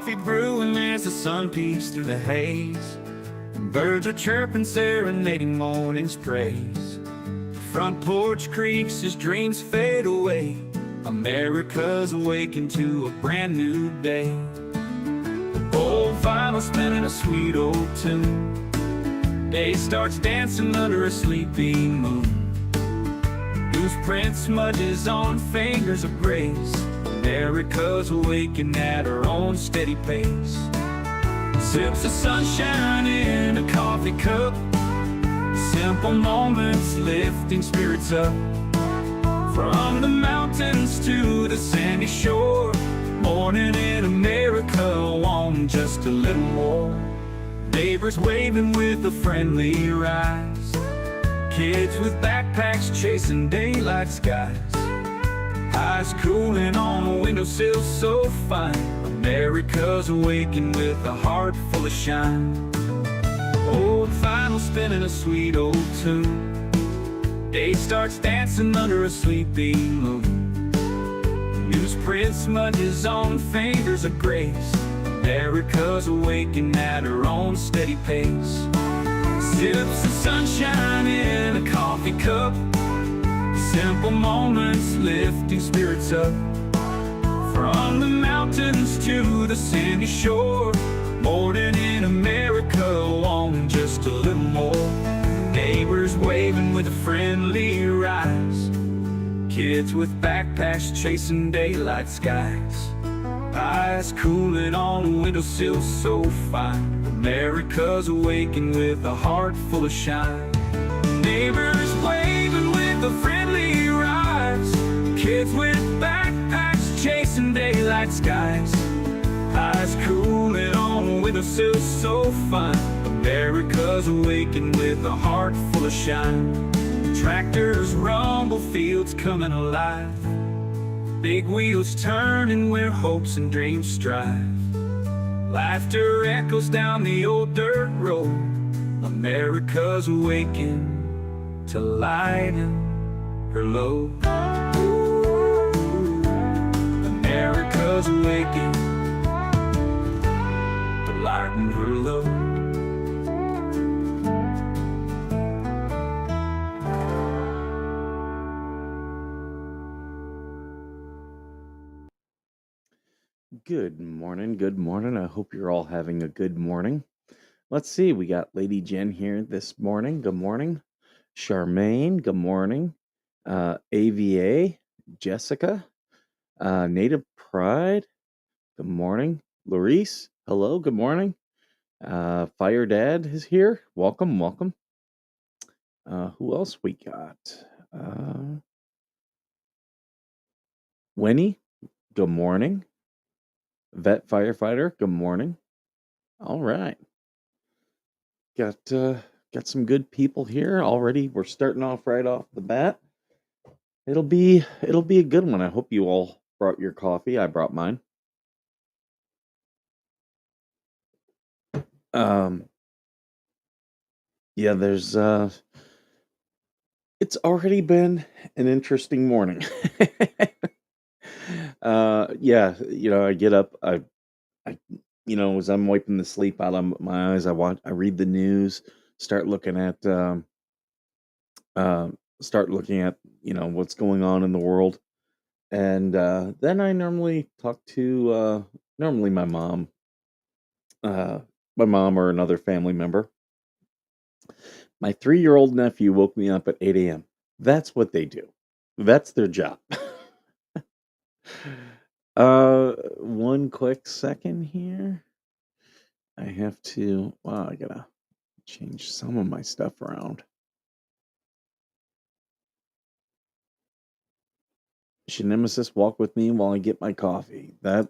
coffee brewing as the sun peeks through the haze. And birds are chirping, serenading morning's praise. The front porch creaks as dreams fade away. America's awakened to a brand new day. Old vinyl spinning a sweet old tune. Day starts dancing under a sleepy moon. Loose print smudges on fingers of grace. America's awakened at her own steady pace. Sips of sunshine in a coffee cup. Simple moments lifting spirits up. From the mountains to the sandy shore. Morning in America, want just a little more. Neighbors waving with a friendly rise. Kids with backpacks chasing daylight skies. Eyes cooling on a windowsill so fine. America's awakened with a heart full of shine. Old vinyl spinning a sweet old tune. Day starts dancing under a sleepy moon. Newsprint smudges on fingers of grace. America's awakened at her own steady pace. Sips of sunshine in a coffee cup. Simple moments lifting spirits up. From the mountains to the sandy shore. Morning in America, wanting just a little more. Neighbors waving with a friendly rise. Kids with backpacks chasing daylight skies. Eyes cooling on a windowsill so fine. America's awakened with a heart full of shine. Neighbors waving with a friendly rise. Kids with backpacks chasing daylight skies. Eyes cooling on a windowsill so fine. America's awakened with a heart full of shine. Tractors rumble, fields coming alive. Big wheels turning where hopes and dreams strive. Laughter echoes down the old dirt road. America's awakened to lighten her load. America's awakened to lighten her load. Good morning. Good morning. I hope you're all having a good morning. Let's see. We got Lady Jen here this morning. Good morning. Charmaine. Good morning. AVA. Jessica. Native Pride. Good morning. Larice. Hello. Good morning. Fire Dad is here. Welcome. Welcome. Who else we got? Winnie. Good morning. Vet Firefighter. Good morning. All right. Got some good people here already. We're starting off right off the bat. It'll be a good one. I hope you all brought your coffee. I brought mine. Yeah, there's it's already been an interesting morning. Yeah, I get up, I as I'm wiping the sleep out of my eyes, I read the news, start looking at what's going on in the world. And then I normally talk to normally my mom or another family member. My 3-year-old nephew woke me up at 8 a.m. That's what they do. That's their job. One quick second here. I have to, I gotta change some of my stuff around. Should Nemesis walk with me while I get my coffee? That's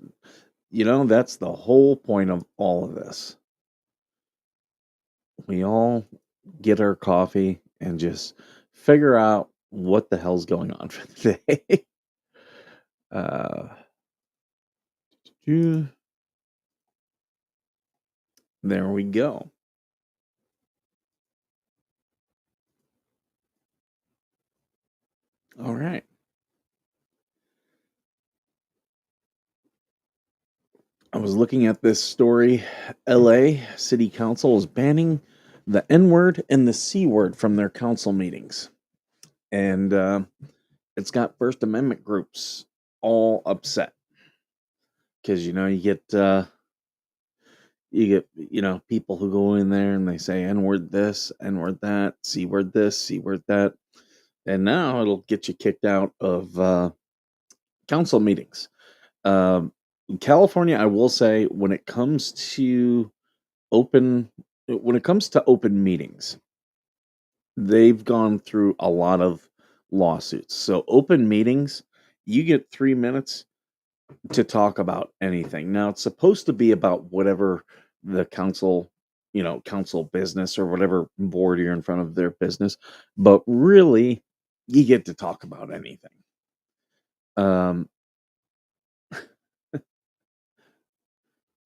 the whole point of all of this. We all get our coffee and just figure out what the hell's going on for the day. There we go. All right. I was looking at this story. LA City Council is banning the N word and the C word from their council meetings. And it's got First Amendment groups all upset because, you get people who go in there and they say N word this, N word that, C word this, C word that. And now it'll get you kicked out of council meetings. Um, in California, I will say, open when it comes to open meetings, they've gone through a lot of lawsuits. So open meetings, you get 3 minutes to talk about anything. Now it's supposed to be about whatever the council business or whatever board you're in front of their business, but really, you get to talk about anything. Um,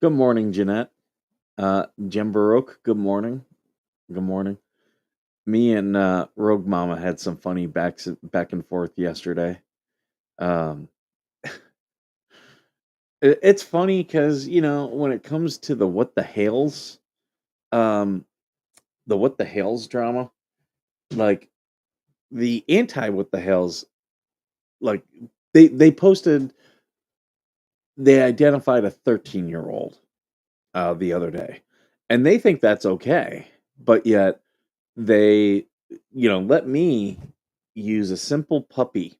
Good morning, Jeanette. Jim Baroque, good morning. Good morning. Me and Rogue Mama had some funny back and forth yesterday. Um, it's funny because when it comes to um, the what the Hales drama, like the anti what the Hales, like they posted, they identified a 13-year-old the other day, and they think that's okay, but yet they let me use a simple puppy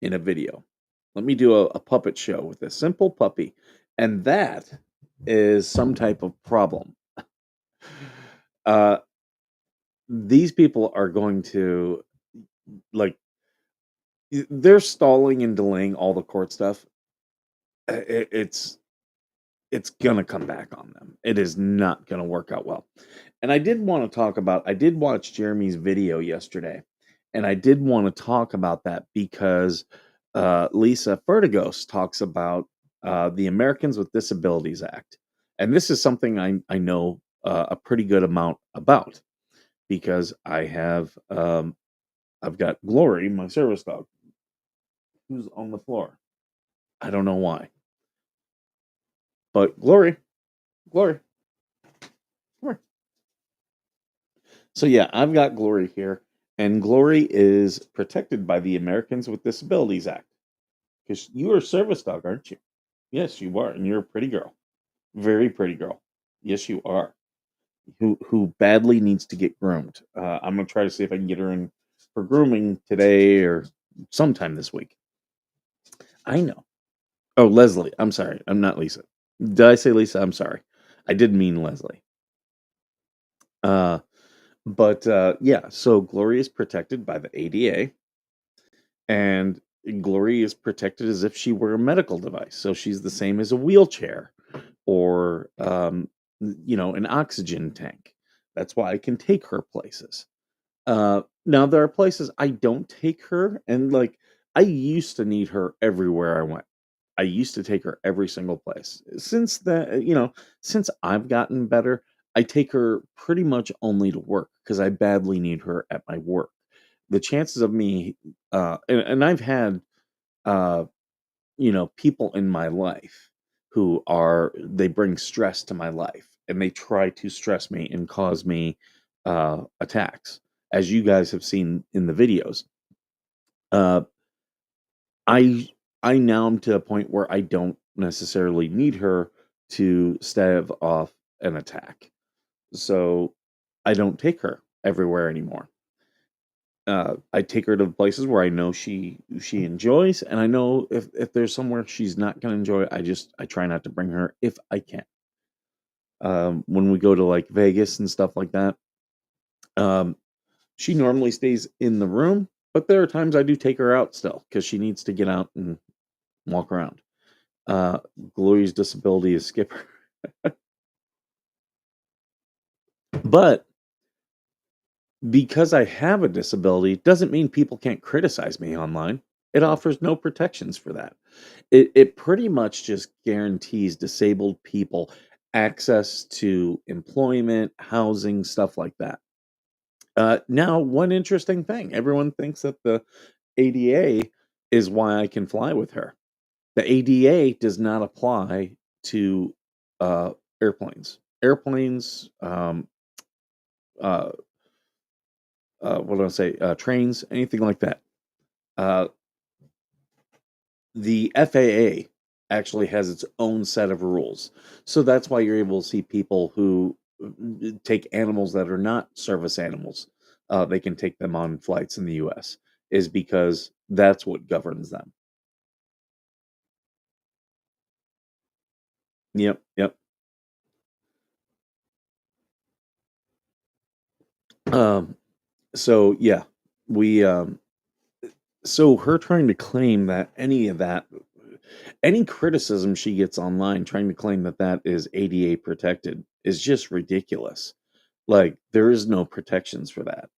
in a video. Let me do a puppet show with a simple puppy, and that is some type of problem. Uh, these people are going to, like, they're stalling and delaying all the court stuff. It's gonna come back on them. It is not gonna work out well. And I did watch Jeremy's video yesterday, and I did want to talk about that because Lisa Fertigos talks about the Americans with Disabilities Act. And this is something I know a pretty good amount about because I've got Glory, my service dog, who's on the floor. I don't know why. But Glory, come here. So yeah, I've got Glory here, and Glory is protected by the Americans with Disabilities Act. Because you are a service dog, aren't you? Yes, you are, and you're a pretty girl, very pretty girl. Yes, you are. Who badly needs to get groomed. I'm gonna try to see if I can get her in for grooming today or sometime this week. I know. Oh, Leslie. I'm sorry. I'm not Lisa. Did I say Lisa? I'm sorry. I did mean Leslie. Uh, but yeah. So Glory is protected by the ADA, and Glory is protected as if she were a medical device. So she's the same as a wheelchair or an oxygen tank. That's why I can take her places. Now there are places I don't take her, and like I used to need her everywhere I went. I used to take her every single place. Since I've gotten better, I take her pretty much only to work because I badly need her at my work. The chances of me, and I've had, uh, people in my life they bring stress to my life and they try to stress me and cause me attacks, as you guys have seen in the videos. Uh, I I now am to a point where I don't necessarily need her to stave off an attack. So I don't take her everywhere anymore. I take her to places where I know she enjoys, and I know if there's somewhere she's not gonna enjoy, I try not to bring her if I can. When we go to like Vegas and stuff like that, um, she normally stays in the room, but there are times I do take her out still because she needs to get out and walk around. Uh, Glory's disability is Skipper, but because I have a disability doesn't mean people can't criticize me online. It offers no protections for that. It pretty much just guarantees disabled people access to employment, housing, stuff like that. Now, one interesting thing, everyone thinks that the ADA is why I can fly with her. The ADA does not apply to uh, airplanes, uh, what do I say, trains, anything like that. Uh, the FAA actually has its own set of rules. So that's why you're able to see people who take animals that are not service animals. They can take them on flights in the US, is because that's what governs them. Yep, yep. Um, so yeah, we so her trying to claim that any criticism she gets online trying to claim that that is ADA protected is just ridiculous. Like, there is no protections for that.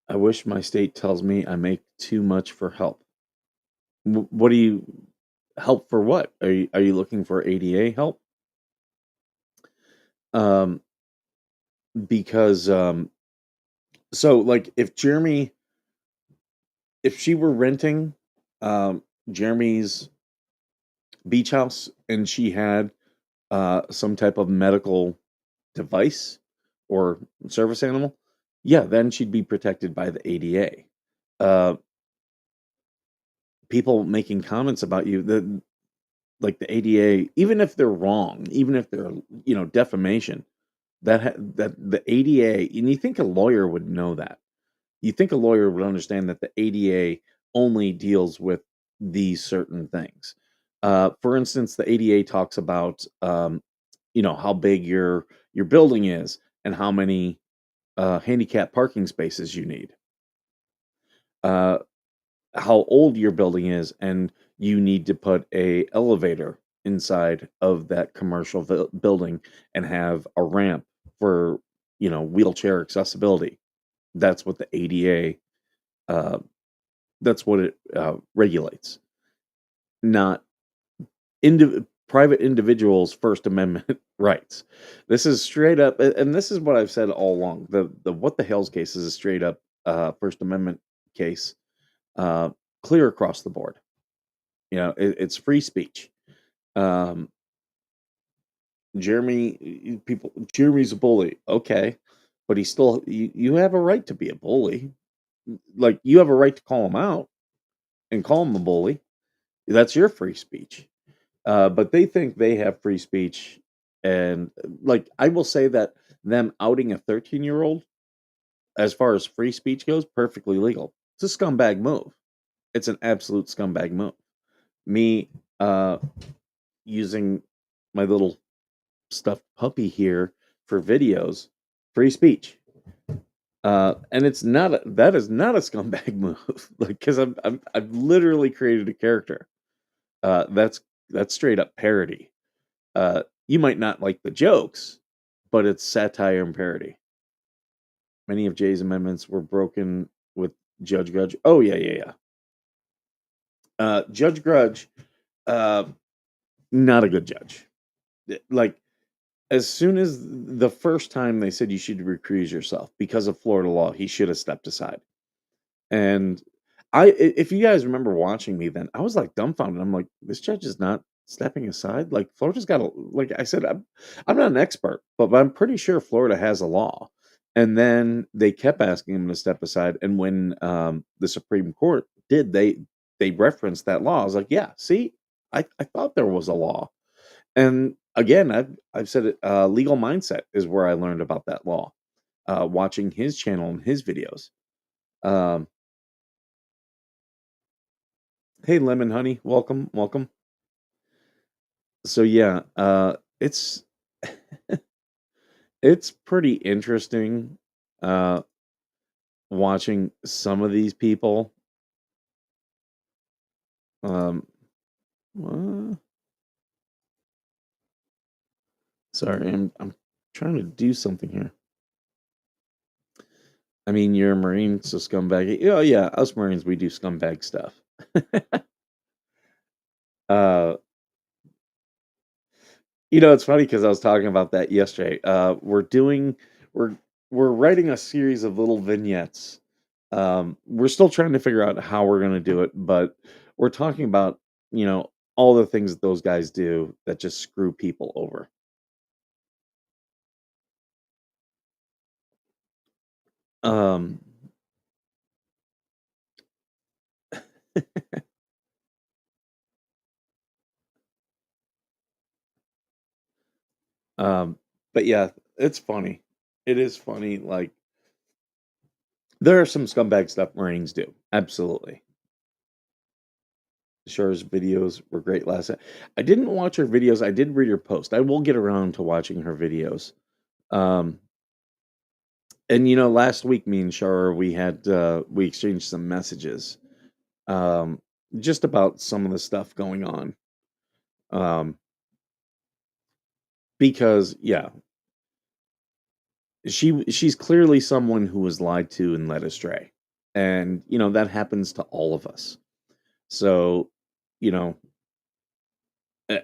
I wish my state tells me I make too much for help. What do you help for what? Are you looking for ADA help? Um, because so like if she were renting Jeremy's beach house and she had some type of medical device or service animal, yeah, then she'd be protected by the ADA. Uh, People making comments about you, like the ADA, even if they're wrong, even if they're defamation, that the ADA, and you think a lawyer would know that. You think a lawyer would understand that the ADA only deals with these certain things. For instance, the ADA talks about how big your building is and how many handicap parking spaces you need. Uh, how old your building is, and you need to put a elevator inside of that commercial building and have a ramp for wheelchair accessibility. That's what the ADA uh, that's what it regulates, not private individuals' First Amendment rights. This is straight up, and this is what I've said all along. The what the hell's case is a straight up First Amendment case, uh, clear across the board. It's free speech. Um, Jeremy's a bully, okay, but he's still you have a right to be a bully. Like, you have a right to call him out and call him a bully. That's your free speech. But they think they have free speech, and like, I will say that them outing a 13-year-old as far as free speech goes, perfectly legal. It's a scumbag move. It's an absolute scumbag move. Me using my little stuffed puppy here for videos, free speech. And that is not a scumbag move. Like, because I've literally created a character. That's straight up parody. You might not like the jokes, but it's satire and parody. Many of Jay's amendments were broken with Judge Grudge. Oh yeah, yeah, yeah. Judge Grudge, uh, not a good judge. Like, as soon as the first time they said you should recuse yourself because of Florida law, he should have stepped aside. And if you guys remember watching me then, I was like dumbfounded. I'm like, this judge is not stepping aside. Like, Florida's got a, like I said, I'm not an expert, but I'm pretty sure Florida has a law. And then they kept asking him to step aside. And when the Supreme Court did, they referenced that law. I was like, yeah, see, I thought there was a law. And again, I've said it. Legal Mindset is where I learned about that law. Watching his channel and his videos. Um, hey, Lemon Honey, welcome, welcome. So yeah, it's it's pretty interesting uh, watching some of these people. Um, uh, Sorry, I'm trying to do something here. I mean, you're a Marine, so scumbag. Oh yeah, us Marines, we do scumbag stuff. uh, it's funny because I was talking about that yesterday. We're we're writing a series of little vignettes. We're still trying to figure out how we're going to do it, but we're talking about all the things that those guys do that just screw people over. Um, um, but yeah, it's funny. It is funny. Like there are some scumbag stuff Marines do. Absolutely. Char's videos were great last night. I didn't watch her videos. I did read her post. I will get around to watching her videos. Um, and last week me and Char we exchanged some messages um just about some of the stuff going on. Um because yeah, she's clearly someone who was lied to and led astray. And that happens to all of us. So, you know,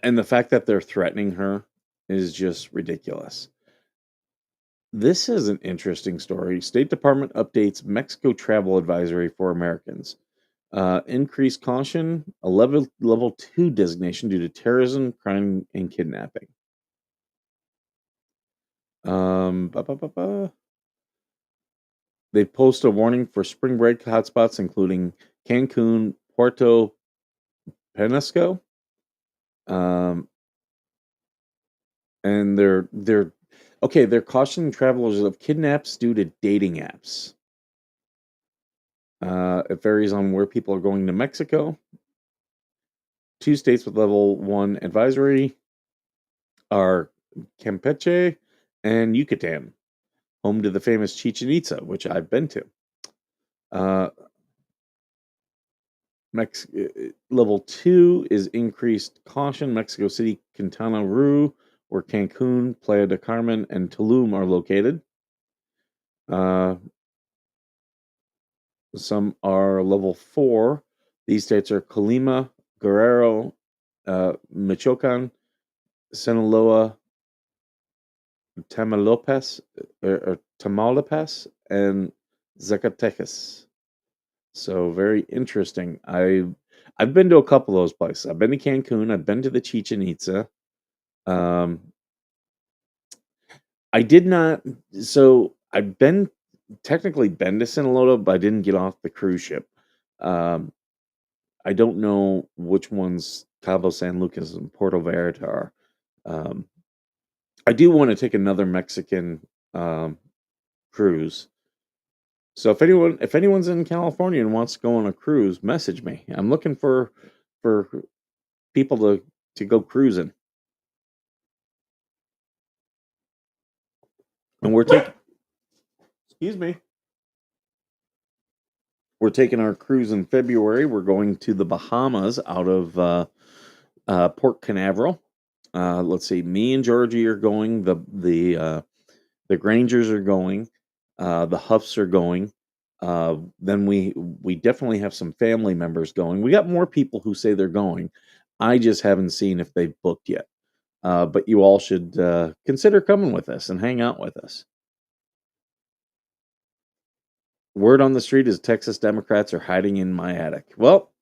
and the fact that they're threatening her is just ridiculous. This is an interesting story. State Department updates Mexico travel advisory for Americans. Increased caution, a level 2 designation due to terrorism, crime, and kidnapping. Ba, ba, ba, ba. They post a warning for spring break hotspots, including Cancun, Puerto Penasco, um, and they're okay. They're cautioning travelers of kidnaps due to dating apps. It varies on where people are going to Mexico. Two states with level 1 advisory are Campeche and Yucatan, home to the famous Chichen Itza, which I've been to. Uh, Level 2 is increased caution. Mexico City, Quintana Roo, where Cancun, Playa del Carmen, and Tulum are located. Uh, some are level 4. These states are Colima, Guerrero, Michoacan, Sinaloa, Tamaulipas, and Zacatecas. So very interesting. I've been to a couple of those places. I've been to Cancun. I've been to the Chichen Itza. Um, I did not. So I've been technically been to Sinaloa, but I didn't get off the cruise ship. Um, I don't know which ones Cabo San Lucas and Puerto Vallarta are. Um, I do want to take another Mexican cruise. So if anyone's in California and wants to go on a cruise, message me. I'm looking for people to go cruising. And we're taking excuse me. We're taking our cruise in February. We're going to the Bahamas out of Port Canaveral. Let's see. Me and Georgie are going. The Grangers are going. The Huffs are going. Then we definitely have some family members going. We got more people who say they're going. I just haven't seen if they've booked yet. But you all should consider coming with us and hang out with us. Word on the street is Texas Democrats are hiding in my attic. Well,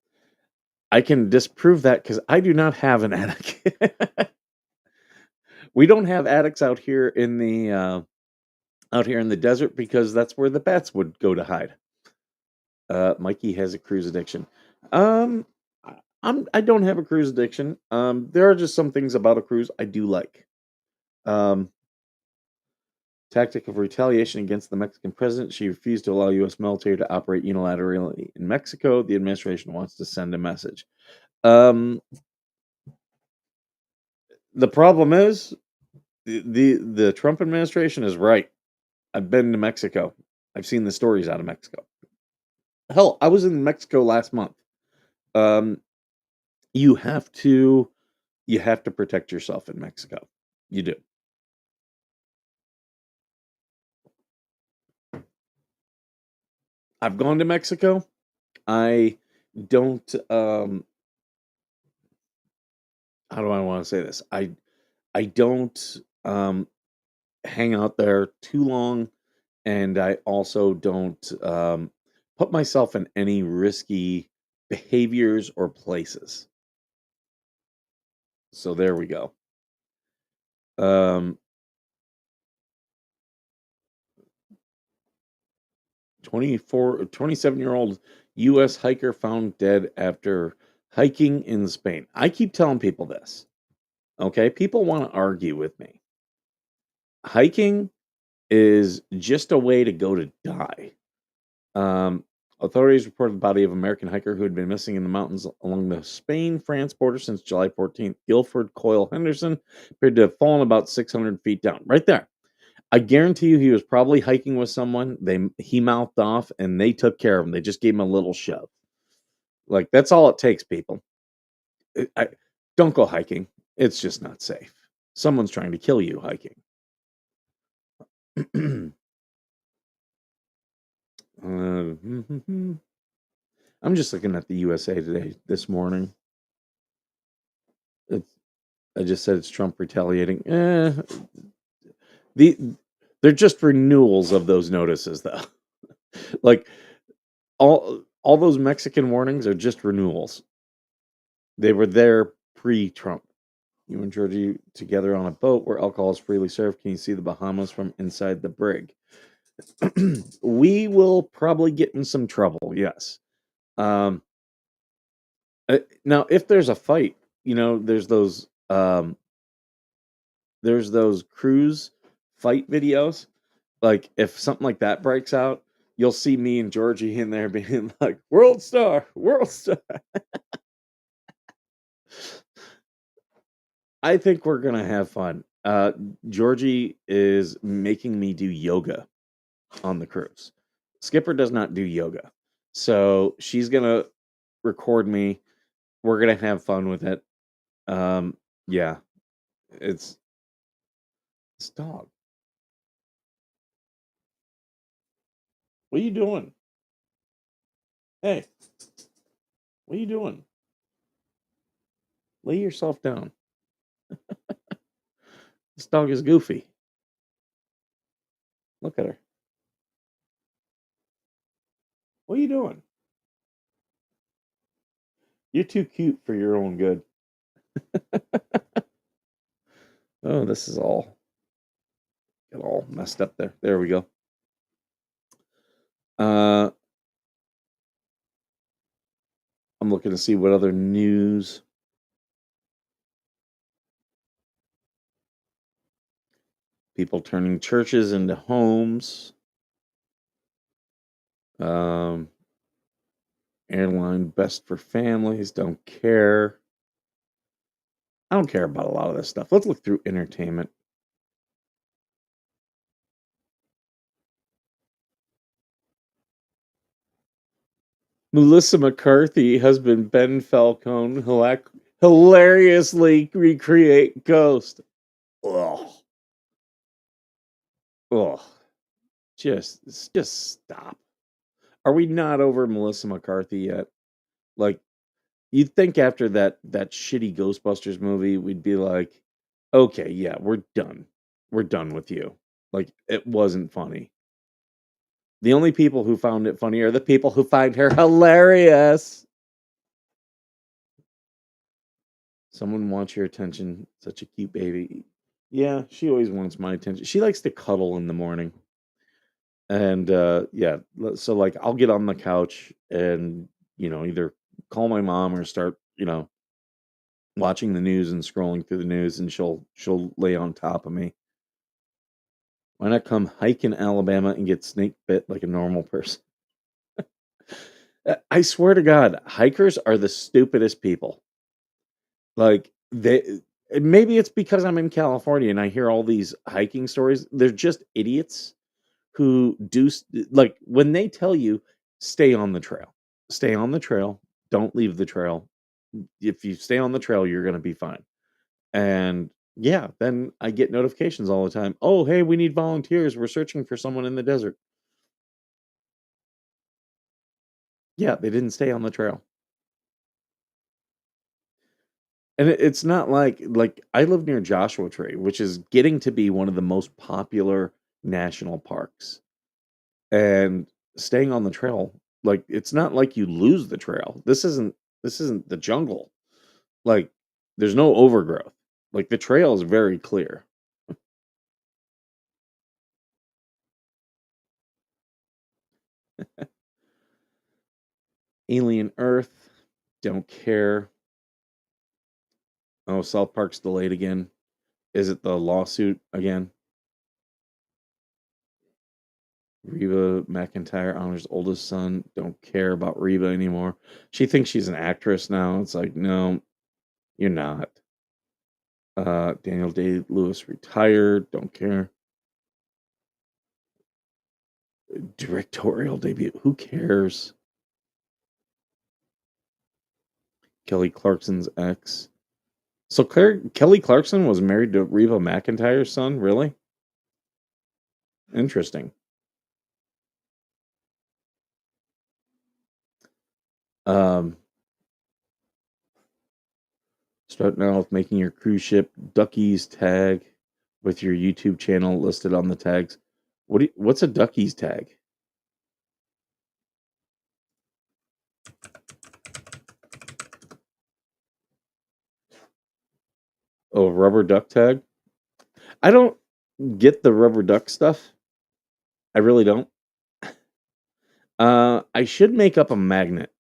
I can disprove that because I do not have an attic. We don't have attics out here in the desert because that's where the bats would go to hide. Mikey has a cruise addiction. Um, I don't have a cruise addiction. There are just some things about a cruise I do like. Um, Tactic of retaliation against the Mexican president. She refused to allow U.S. military to operate unilaterally in Mexico. The administration wants to send a message. Um, the problem is the Trump administration is right. I've been to Mexico. I've seen the stories out of Mexico. Hell, I was in Mexico last month. Um, you have to protect yourself in Mexico. You do. I've gone to Mexico. I don't how do I want to say this? I don't hang out there too long, and I also don't put myself in any risky behaviors or places. So there we go. Um, 27-year-old U.S. hiker found dead after hiking in Spain. I keep telling people this. Okay, people want to argue with me. Hiking is just a way to go to die. Um, Authorities reported the body of an American hiker who had been missing in the mountains along the Spain-France border since July 14th. Guilford Coyle Henderson appeared to have fallen about 600 feet down. Right there. I guarantee you he was probably hiking with someone. He mouthed off and they took care of him. They just gave him a little shove. Like that's all it takes, people. Don't go hiking. It's just not safe. Someone's trying to kill you hiking. I'm just looking at the USA Today this morning. It's, I just said it's Trump retaliating. They're just renewals of those notices, though. Like all those Mexican warnings are just renewals. They were there pre-Trump. You and Georgie together on a boat where alcohol is freely served. Can you see the Bahamas from inside the brig? We will probably get in some trouble. Yes. Um, Now, if there's a fight, there's those cruise fight videos. Like if something like that breaks out, you'll see me and Georgie in there being like, "World star, world star." I think we're gonna have fun. Georgie is making me do yoga on the cruise. Skipper does not do yoga, so she's gonna record me. We're gonna have fun with it. Yeah, it's this dog. What are you doing? Hey, what are you doing? Lay yourself down. This dog is goofy. Look at her. What are you doing? You're too cute for your own good. Oh, this is all got all messed up there. There we go. Uh, I'm looking to see what other news. People turning churches into homes. Um, Airline best for families. Don't care. I don't care about a lot of this stuff. Let's look through entertainment. Melissa McCarthy, husband Ben Falcone, hilariously recreate Ghost. Ugh. Ugh. Just stop. Are we not over Melissa McCarthy yet? Like, you'd think after that shitty Ghostbusters movie, we'd be like, okay, yeah, we're done. We're done with you. Like, it wasn't funny. The only people who found it funny are the people who find her hilarious. Someone wants your attention. Such a cute baby. Yeah, she always wants my attention. She likes to cuddle in the morning. And yeah, so like I'll get on the couch and either call my mom or start, watching the news and scrolling through the news and she'll lay on top of me. Why not come hike in Alabama and get snake bit like a normal person? I swear to God, hikers are the stupidest people. Like maybe it's because I'm in California and I hear all these hiking stories. They're just idiots who like when they tell you stay on the trail. Stay on the trail, don't leave the trail. If you stay on the trail, you're going to be fine. And yeah, then I get notifications all the time. Oh, hey, we need volunteers. We're searching for someone in the desert. Yeah, they didn't stay on the trail. And it's not like I live near Joshua Tree, which is getting to be one of the most popular national parks. And staying on the trail, like it's not like you lose the trail. This isn't the jungle. Like There's no overgrowth. Like the trail is very clear. Alien Earth, don't care. Oh, South Park's delayed again. Is it the lawsuit again? Reba McEntire honors oldest son. Don't care about Reba anymore. She thinks she's an actress now. It's like, no, you're not. Daniel Day Lewis retired. Don't care. Directorial debut. Who cares? Kelly Clarkson's ex. So Kelly Clarkson was married to Reba McEntire's son? Really? Interesting. Um, Start now with making your cruise ship Duckies tag with your YouTube channel listed on the tags. What's a Duckies tag? Oh, rubber duck tag? I don't get the rubber duck stuff. I really don't. I should make up a magnet,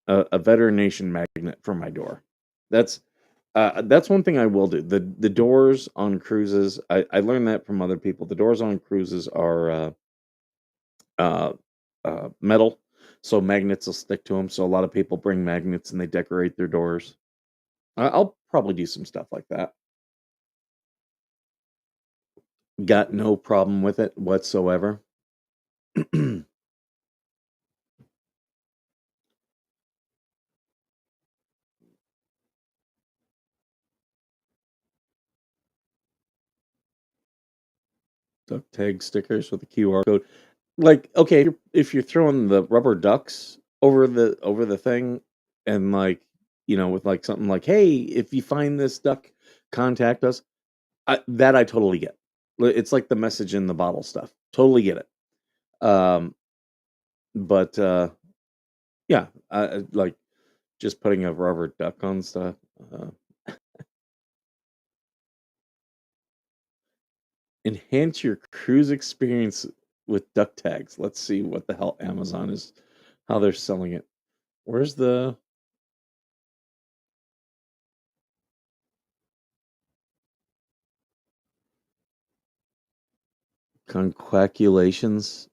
a Veteranation magnet for my door. That's one thing I will do. The doors on cruises, I learned that from other people. The doors on cruises are uh, metal, so magnets will stick to them. So a lot of people bring magnets and they decorate their doors. I'll probably do some stuff like that. Got no problem with it whatsoever. Duck tag stickers with a QR code. Like, okay, if you're throwing the rubber ducks over the thing, and like, with like something like, "Hey, if you find this duck, contact us." That I totally get. It's like the message in the bottle stuff. Totally get it. Um, but yeah, like just putting a rubber duck on stuff. Uh, Enhance your cruise experience with duck tags. Let's see what the hell Amazon is, how they're selling it. Where's the conquaculations?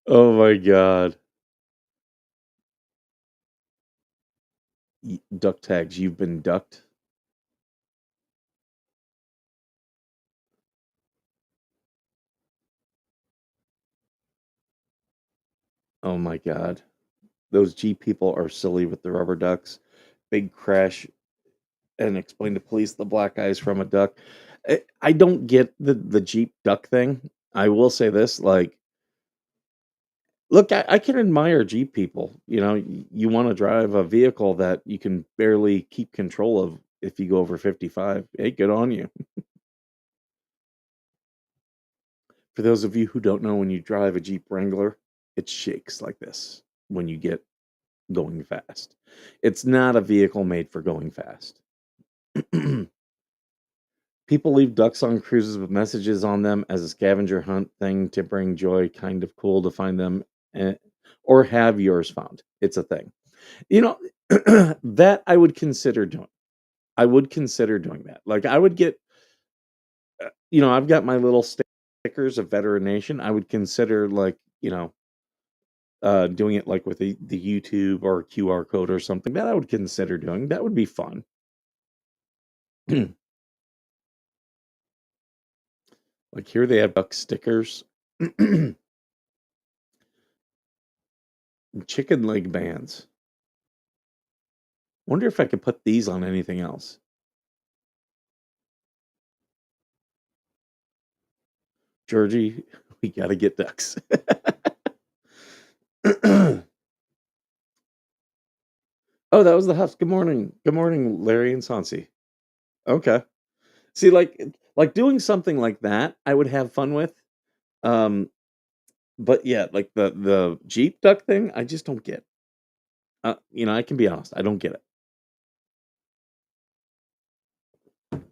Oh my god. Duck tags, you've been ducked. Oh my god. Those Jeep people are silly with the rubber ducks. Big crash and explain to police the black guy's from a duck. I don't get the Jeep duck thing. I will say this, like, look, I can admire Jeep people. You want to drive a vehicle that you can barely keep control of if you go over 55. Hey, good on you. For those of you who don't know, when you drive a Jeep Wrangler, it shakes like this when you get going fast. It's not a vehicle made for going fast. People leave ducks on cruises with messages on them as a scavenger hunt thing to bring joy. Kind of cool to find them, eh, or have yours found. It's a thing. You know, that I would consider doing. I would consider doing that. Like I would get, I've got my little stickers of Veteran Nation. I would consider like, doing it like with the YouTube or QR code or something. That I would consider doing. That would be fun. Like here they have duck stickers. Chicken leg bands. Wonder if I could put these on anything else. Georgie, we gotta get ducks. Oh, that was the Huffs. Good morning. Good morning, Larry and Sansi. Okay. See, like doing something like that, I would have fun with. Um, But yeah, like the Jeep duck thing, I just don't get. I can be honest, I don't get it.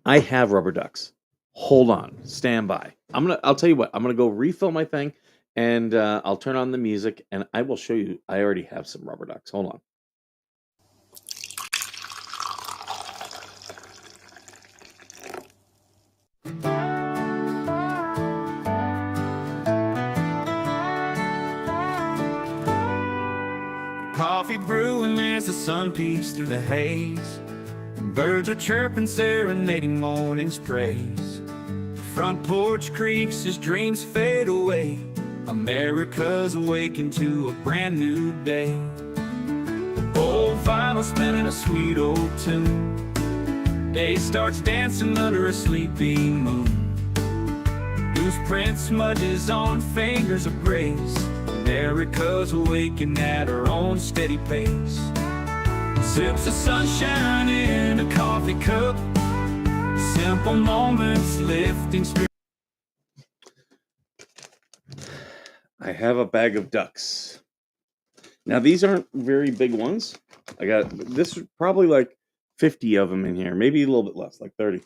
I have rubber ducks. Hold on, stand by. I'll tell you what. I'm gonna go refill my thing, and I'll turn on the music, and I will show you. I already have some rubber ducks. Hold on. Coffee brewing as the sun peeks through the haze. Birds are chirping, serenading morning's praise. Front porch creaks as dreams fade away. America's awakened to a brand new day. Old vinyl spinning a sweet old tune. Day starts dancing under a sleepy moon. Loose print smudges on fingers of grace. America's awakened at her own steady pace. Sips of sunshine in a coffee cup. Simple moments lifting spirits. I have a bag of ducks. Now these aren't very big ones. I got this probably like 50 of them in here, maybe a little bit less, like 30.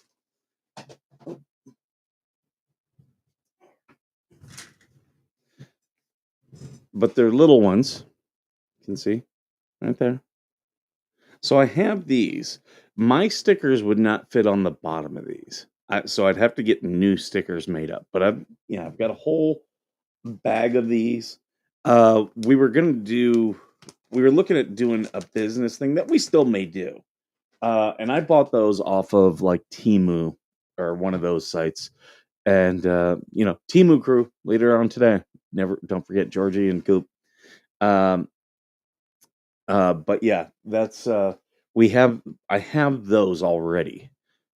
But they're little ones. You can see right there. So I have these. My stickers would not fit on the bottom of these. So I'd have to get new stickers made up. But I've got a whole bag of these. We were looking at doing a business thing that we still may do. And I bought those off of like Temu or one of those sites. And Temu crew later on today. Don't forget Georgie and Coop. But yeah, that's I have those already.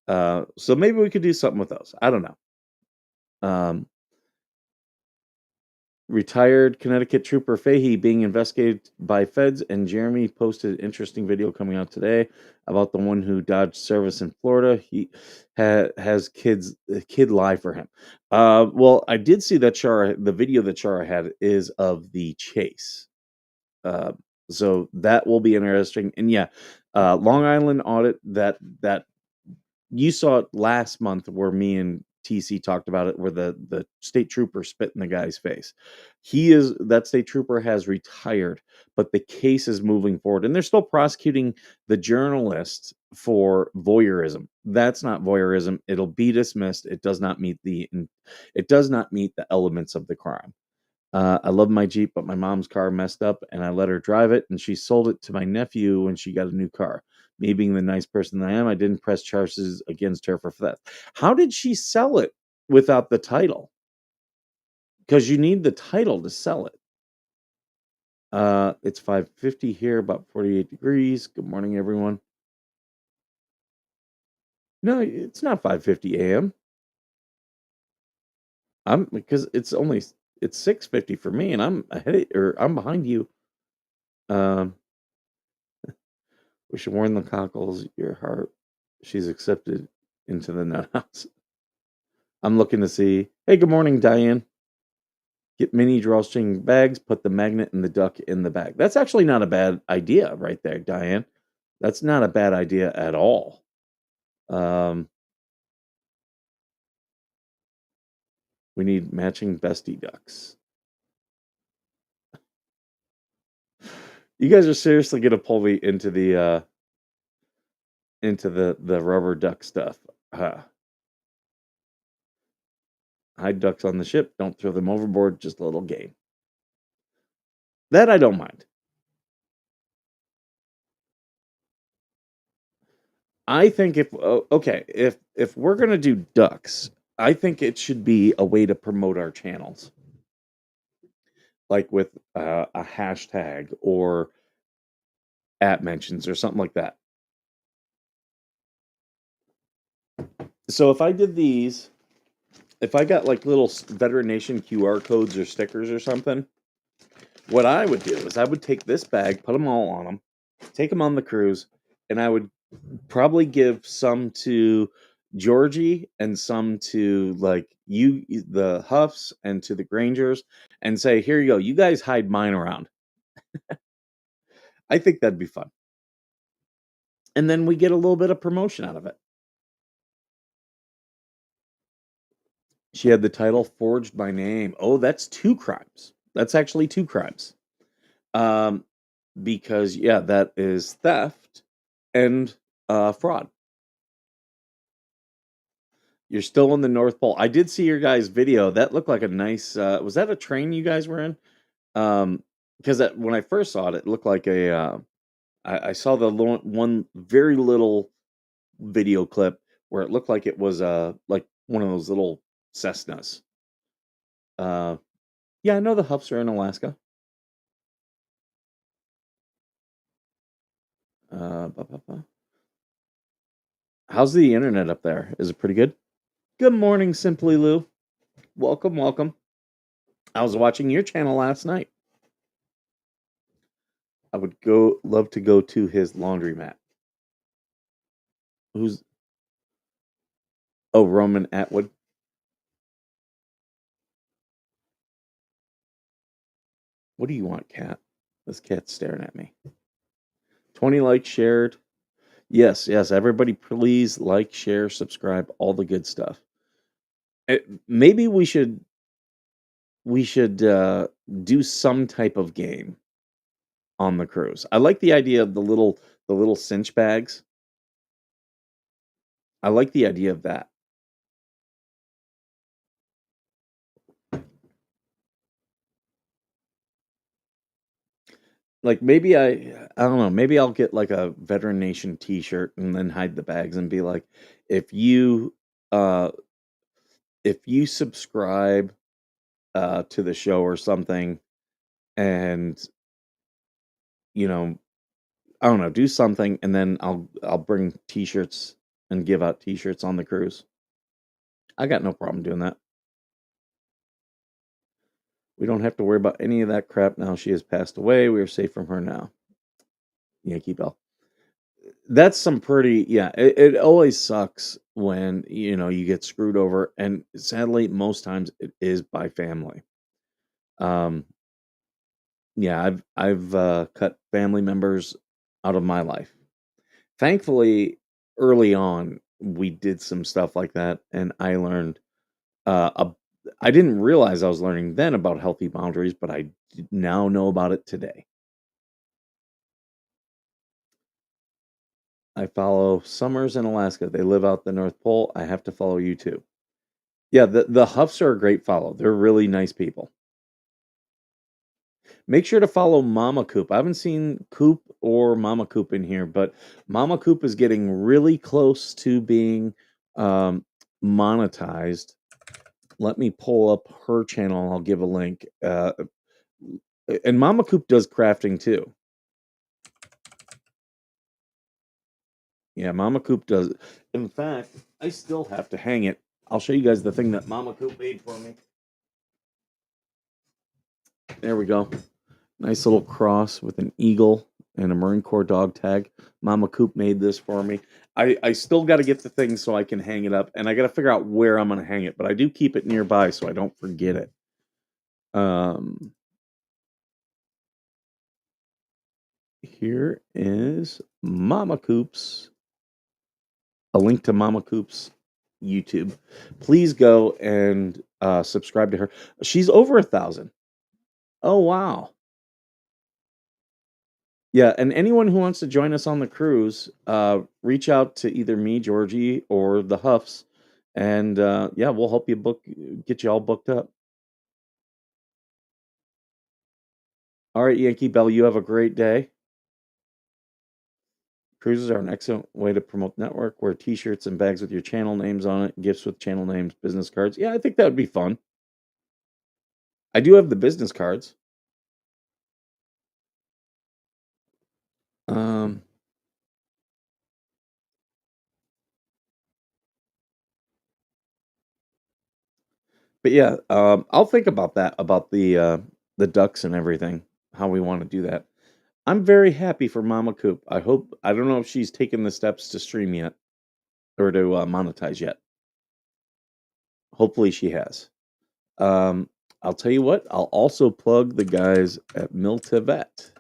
So maybe we could do something with those. I don't know. Retired Connecticut Trooper Fahey being investigated by feds, and Jeremy posted an interesting video coming out today about the one who dodged service in Florida. He has a kid lie for him. Well, I did see that the video that Chara had is of the chase. So that will be interesting. And yeah, Long Island audit that you saw it last month where me and TC talked about it, where the state trooper spit in the guy's face. That state trooper has retired, but the case is moving forward, and they're still prosecuting the journalist for voyeurism. That's not voyeurism. It'll be dismissed. It does not meet the elements of the crime. I love my Jeep, but my mom's car messed up, and I let her drive it, and she sold it to my nephew when she got a new car. Me being the nice person that I am, I didn't press charges against her for theft. How did she sell it without the title? Because you need the title to sell it. It's 5:50 here, about 48 degrees. Good morning, everyone. No, it's not 5:50 a.m. Because it's 6:50 for me, and I'm I'm behind you. We should warn the cockles your heart. She's accepted into the nut house. I'm looking to see. Hey, good morning, Diane. Get mini drawstring bags, put the magnet and the duck in the bag. That's actually not a bad idea right there, Diane. That's not a bad idea at all. We need matching bestie ducks. You guys are seriously gonna pull me into the rubber duck stuff. Hide ducks on the ship. Don't throw them overboard. Just a little game. That I don't mind. I think if we're gonna do ducks, I think it should be a way to promote our channels, like with a hashtag or at mentions or something like that. So if I did these, if I got like little Veteran Nation QR codes or stickers or something, what I would do is I would take this bag, put them all on them, take them on the cruise, and I would probably give some to Georgie and some to like the Huffs and to the Grangers, and say, here you go, you guys hide mine around. I think that'd be fun. And then we get a little bit of promotion out of it. She had the title forged by name. Oh, that's two crimes. That's actually two crimes. Um, because yeah, that is theft and fraud. You're still in the North Pole. I did see your guys' video. That looked like a nice. Was that a train you guys were in? Because when I first saw it, it looked like a. I saw the one very little video clip where it looked like it was like one of those little Cessnas. Uh, yeah, I know the Huffs are in Alaska. Ba, ba, ba. How's the internet up there? Is it pretty good? Good morning, Simply Lou. Welcome, welcome. I was watching your channel last night. I would love to go to his laundromat. Who's Roman Atwood? What do you want, cat? This cat's staring at me. 20 likes shared. Yes, yes. Everybody, please like, share, subscribe, all the good stuff. Maybe we should do some type of game on the cruise. I like the idea of the little cinch bags. I like the idea of that. Like maybe I don't know, maybe I'll get like a Veteran Nation t-shirt and then hide the bags and be like, if you uh if you subscribe to the show or something, and you know, I don't know, do something, and then I'll bring t-shirts and give out t-shirts on the cruise. I got no problem doing that. We don't have to worry about any of that crap now. She has passed away. We are safe from her now. Yankee Bell. That's some pretty, yeah, it always sucks when, you get screwed over, and sadly, most times it is by family. Um, yeah, I've cut family members out of my life. Thankfully, early on, we did some stuff like that, and I learned, ab I didn't realize I was learning then about healthy boundaries, but I now know about it today. I follow Summers in Alaska. They live out the North Pole. I have to follow you too. Yeah, the Huffs are a great follow. They're really nice people. Make sure to follow Mama Coop. I haven't seen Coop or Mama Coop in here, but Mama Coop is getting really close to being um, monetized. Let me pull up her channel. I'll give a link. And Mama Coop does crafting too. Yeah, Mama Coop does. In fact, I still have to hang it. I'll show you guys the thing that Mama Coop made for me. There we go. Nice little cross with an eagle and a Marine Corps dog tag. Mama Coop made this for me. I still got to get the thing so I can hang it up, and I got to figure out where I'm going to hang it, but I do keep it nearby so I don't forget it. Here is Mama Coop's, a link to Mama Coop's YouTube. Please go and subscribe to her. She's over 1,000. Oh, wow. Yeah, and anyone who wants to join us on the cruise, reach out to either me, Georgie, or the Huffs, and yeah, we'll help you get you all booked up. All right, Yankee Bell, you have a great day. Cruises are an excellent way to promote the network. Wear T-shirts and bags with your channel names on it, gifts with channel names, business cards. Yeah, I think that would be fun. I do have the business cards. Um, but yeah, I'll think about that, about the ducks and everything, how we want to do that. I'm very happy for Mama Coop. I don't know if she's taken the steps to stream yet. or to monetize yet. Hopefully she has. Um, I'll tell you what, I'll also plug the guys at Miltivet.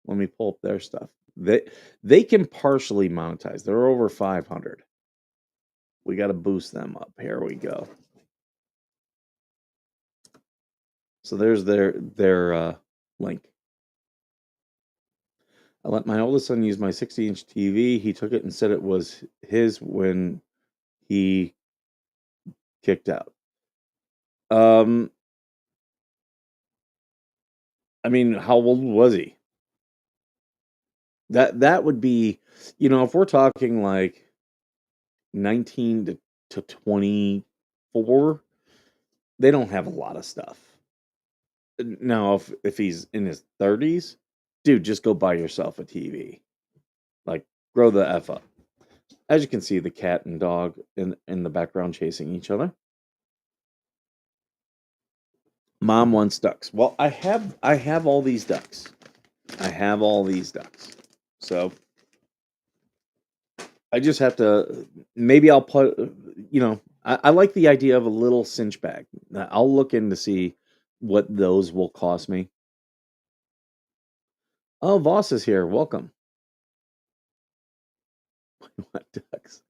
Let me pull up their stuff. They can partially monetize. They're over 500. We got to boost them up. Here we go. So there's their link. I let my oldest son use my 60-inch TV. He took it and said it was his when he kicked out. Um, I mean, how old was he? That would be, if we're talking like 19 to 24, they don't have a lot of stuff. Now, if he's in his 30s, dude, just go buy yourself a TV. Like, grow the F up. As you can see, the cat and dog in the background chasing each other. Mom wants ducks. Well, I have all these ducks. I have all these ducks. So I just have to, maybe I'll put, I like the idea of a little cinch bag. I'll look in to see what those will cost me. Oh, Voss is here. Welcome. What ducks?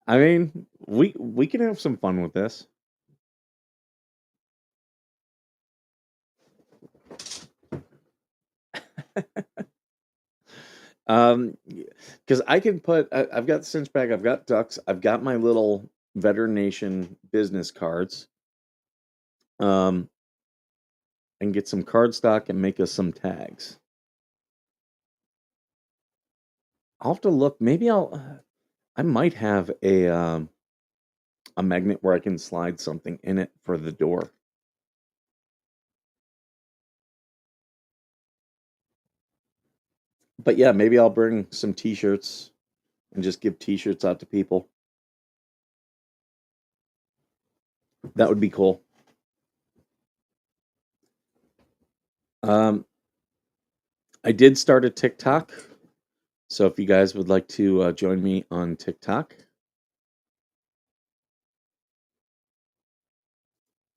I mean, we can have some fun with this. Because I can I've got the cinch bag, I've got ducks, I've got my little Veteran Nation business cards, um, and get some cardstock and make us some tags. I'll have to look. Maybe I might have a magnet where I can slide something in it for the door. But yeah, maybe I'll bring some T-shirts and just give T-shirts out to people. That would be cool. Um, I did start a TikTok, so if you guys would like to join me on TikTok,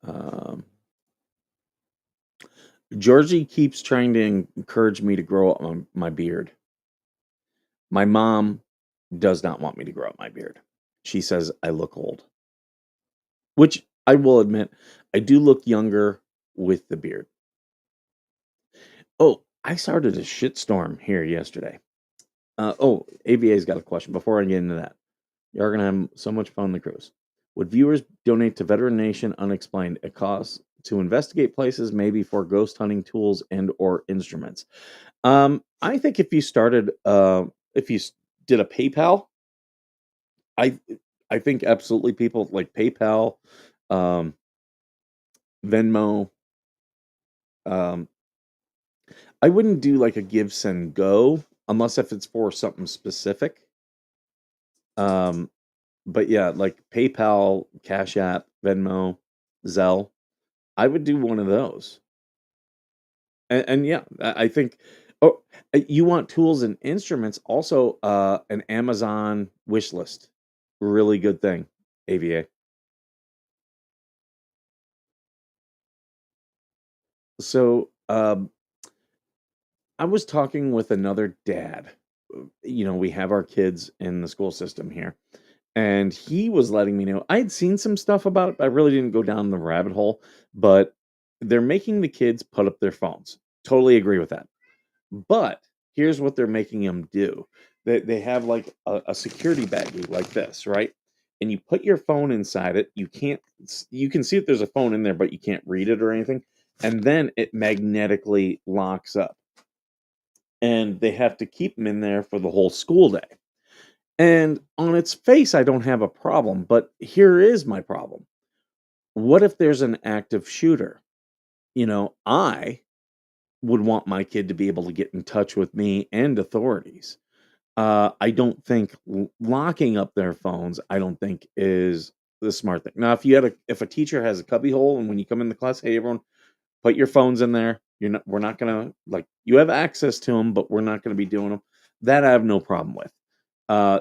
um, Georgie keeps trying to encourage me to grow up my beard. My mom does not want me to grow up my beard. She says I look old, which I will admit, I do look younger with the beard. Oh, I started a shitstorm here yesterday. AVA's got a question before I get into that. You're going to have so much fun on the cruise. Would viewers donate to Veteran Nation Unexplained at cost to investigate places, maybe for ghost hunting tools and or instruments? I think if you did a PayPal, I I think absolutely people like PayPal, um, Venmo. Um, I wouldn't do like a give send go unless if it's for something specific. Um, but yeah, like PayPal, Cash App, Venmo, Zelle, I would do one of those. And yeah, I think. Oh, you want tools and instruments? Also, an Amazon wish list, really good thing. AVA. So, I was talking with another dad. We have our kids in the school system here, and he was letting me know I had seen some stuff about it. I really didn't go down the rabbit hole, but they're making the kids put up their phones. Totally agree with that. But here's what they're making them do. They have like a security baggie like this, right? And you put your phone inside it. You can see that there's a phone in there, but you can't read it or anything. And then it magnetically locks up. And they have to keep them in there for the whole school day. And on its face, I don't have a problem, but here is my problem. What if there's an active shooter? I would want my kid to be able to get in touch with me and authorities. I don't think locking up their phones, I don't think is the smart thing. Now, if a teacher has a cubby hole and when you come in the class, hey everyone, put your phones in there. We're not gonna, like, you have access to them, but we're not gonna be doing them. That I have no problem with.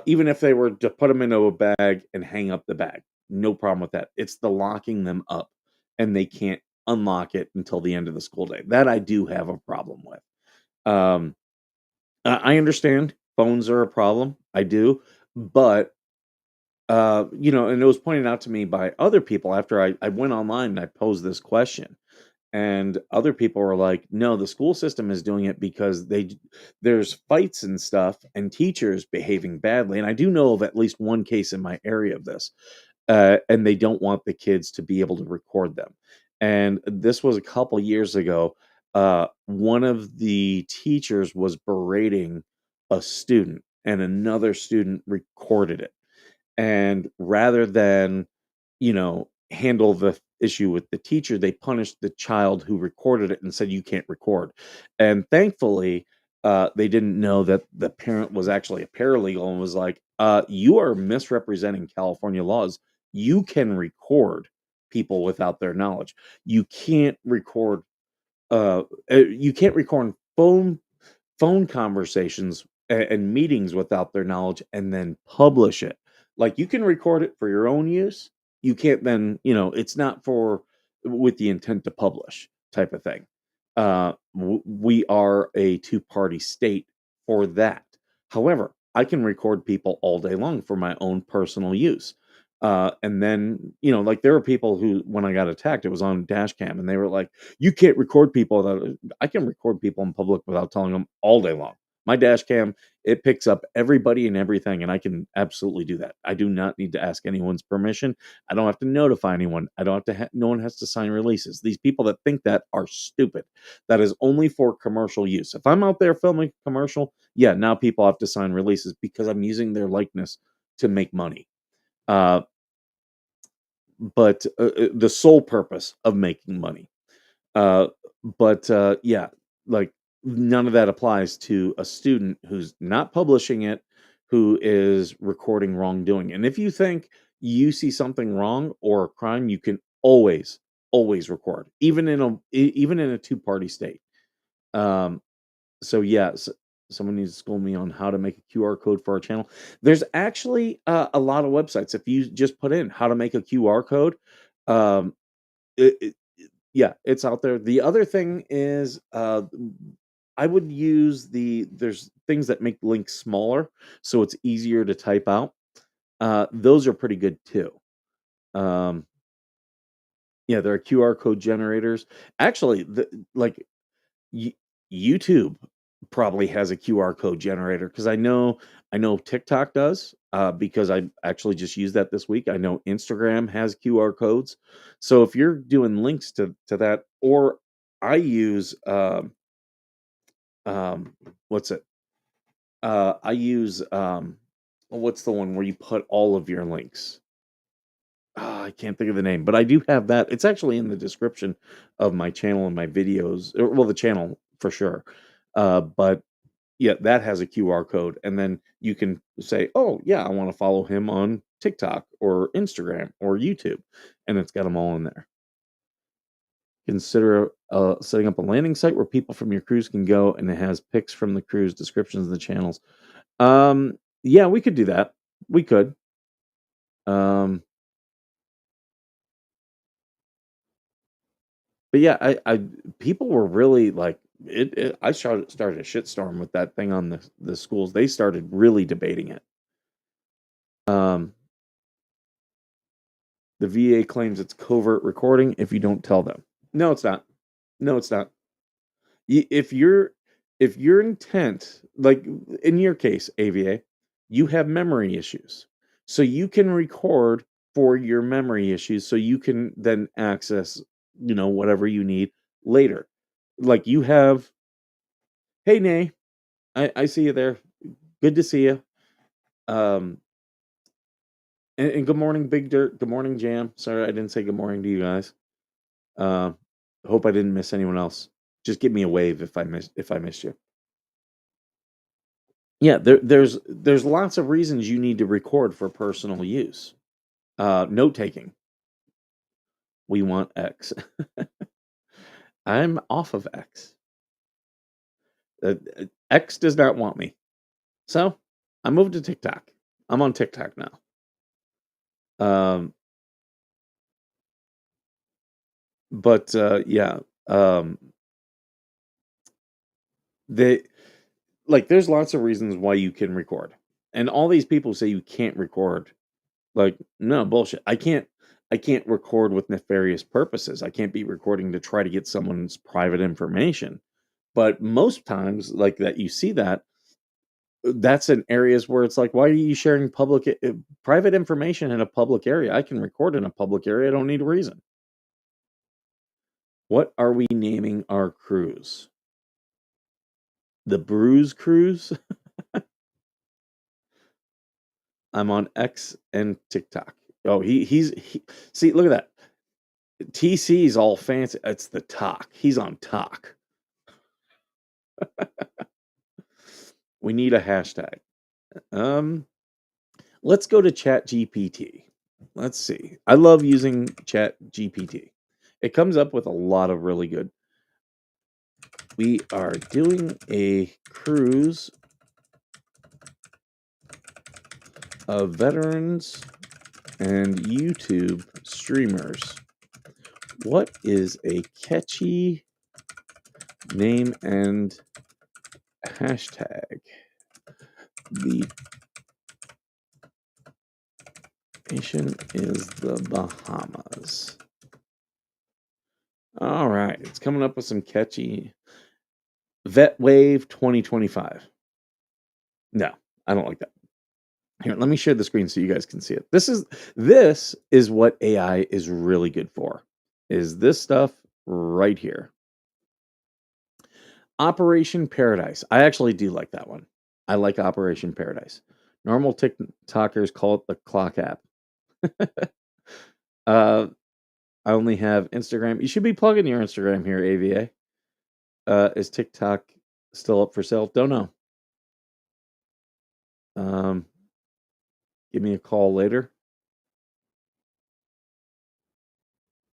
Even if they were to put them into a bag and hang up the bag, no problem with that. It's the locking them up and they can't unlock it until the end of the school day. That I do have a problem with. Um, I understand phones are a problem. I do, but and it was pointed out to me by other people after I went online and I posed this question. And other people were like, no, the school system is doing it because there's fights and stuff and teachers behaving badly. And I do know of at least one case in my area of this. And they don't want the kids to be able to record them. And this was a couple years ago. One of the teachers was berating a student, and another student recorded it. And rather than, handle the issue with the teacher, they punished the child who recorded it and said, "You can't record." And thankfully, they didn't know that the parent was actually a paralegal and was like, "You are misrepresenting California laws. You can record people without their knowledge. You can't record. You can't record phone conversations and meetings without their knowledge and then publish it. Like you can record it for your own use. You can't then, it's not for with the intent to publish type of thing. We are a two-party state for that. However, I can record people all day long for my own personal use. And then, like there were people who, when I got attacked, it was on dash cam and they were like, you can't record people. I can record people in public without telling them all day long. My dash cam, it picks up everybody and everything, and I can absolutely do that. I do not need to ask anyone's permission. I don't have to notify anyone. I don't have to. No one has to sign releases. These people that think that are stupid. That is only for commercial use. If I'm out there filming a commercial, yeah, now people have to sign releases because I'm using their likeness to make money. Uh, but the sole purpose of making money. Uh, but yeah, like none of that applies to a student who's not publishing it, who is recording wrongdoing. And if you think you see something wrong or a crime, you can always record, even in a two-party state. Um, so yeah, someone needs to school me on how to make a QR code for our channel. There's actually a lot of websites. If you just put in how to make a QR code, um, yeah, it's out there. The other thing is, I would use there's things that make links smaller, so it's easier to type out. Those are pretty good too. Um, yeah, there are QR code generators. Actually, like Y YouTube probably has a QR code generator because I know TikTok does, because I actually just used that this week. I know Instagram has QR codes. So if you're doing links to that, or I use, um, what's it? I use, what's the one where you put all of your links? I can't think of the name, but I do have that. It's actually in the description of my channel and my videos. Well, the channel for sure. But yeah, that has a QR code, and then you can say, "Oh, yeah, I want to follow him on TikTok or Instagram or YouTube," and it's got them all in there. Consider setting up a landing site where people from your cruise can go, and it has pics from the cruise, descriptions of the channels. Yeah, we could do that. We could. Um, but yeah, I people were really like I started a shitstorm with that thing on the schools. They started really debating it. Um, The VA claims it's covert recording if you don't tell them. No, it's not. No, it's not. If your intent, like in your case, AVA, you have memory issues. So you can record for your memory issues so you can then access, whatever you need later. Like you have, hey Nay, I see you there. Good to see you. Um and good morning, Big Dirt. Good morning, Jam. Sorry I didn't say good morning to you guys. Uh, hope I didn't miss anyone else. Just give me a wave if I missed you. Yeah, there's lots of reasons you need to record for personal use. Note taking. We want X. I'm off of X. X does not want me, so I moved to TikTok. I'm on TikTok now. Um, but yeah, um, they like there's lots of reasons why you can record, and all these people say you can't record. Like, no, bullshit. I can't record with nefarious purposes. I can't be recording to try to get someone's private information. But most times, like that, you see that that's in areas where it's like, why are you sharing private information in a public area? I can record in a public area. I don't need a reason. What are we naming our cruise? The Bruise Cruise? I'm on X and TikTok. Oh, see, look at that. TC's all fancy. It's the talk. He's on talk. We need a hashtag. Um, let's go to Chat GPT. Let's see. I love using Chat GPT. It comes up with a lot of really good. We are doing a cruise of veterans and YouTube streamers. What is a catchy name and hashtag? The nation is the Bahamas. All right, it's coming up with some catchy Vet Wave 2025. No, I don't like that. Here, let me share the screen so you guys can see it. This is what AI is really good for. Is this stuff right here. Operation Paradise. I actually do like that one. I like Operation Paradise. Normal TikTokers call it the clock app. uh, I only have Instagram. You should be plugging your Instagram here, AVA. Is TikTok still up for sale? Don't know. Give me a call later.